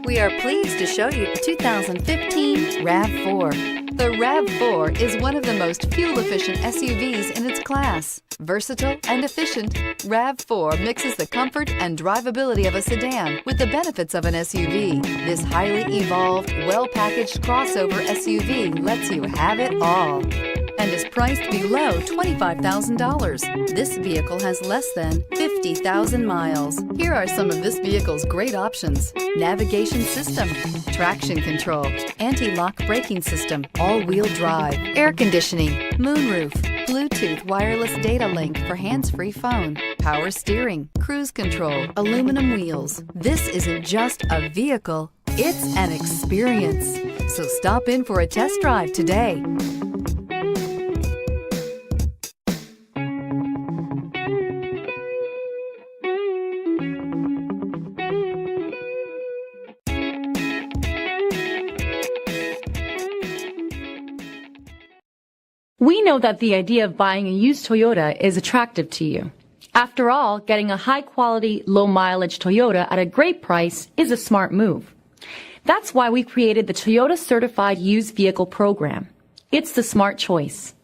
We are pleased to show you the 2015 RAV4. The RAV4 is one of the most fuel-efficient SUVs in its class. Versatile and efficient, RAV4 mixes the comfort and drivability of a sedan with the benefits of an SUV. This highly evolved, well-packaged crossover SUV lets you have it all and is priced below $25,000. This vehicle has less than 50,000 miles. Here are some of this vehicle's great options: navigation system, traction control, anti-lock braking system, all-wheel drive, air conditioning, moonroof, Bluetooth wireless data link for hands-free phone, power steering, cruise control, aluminum wheels. This isn't just a vehicle, it's an experience. So stop in for a test drive today. We know that the idea of buying a used Toyota is attractive to you. After all, getting a high-quality, low-mileage Toyota at a great price is a smart move. That's why we created the Toyota Certified Used Vehicle Program. It's the smart choice.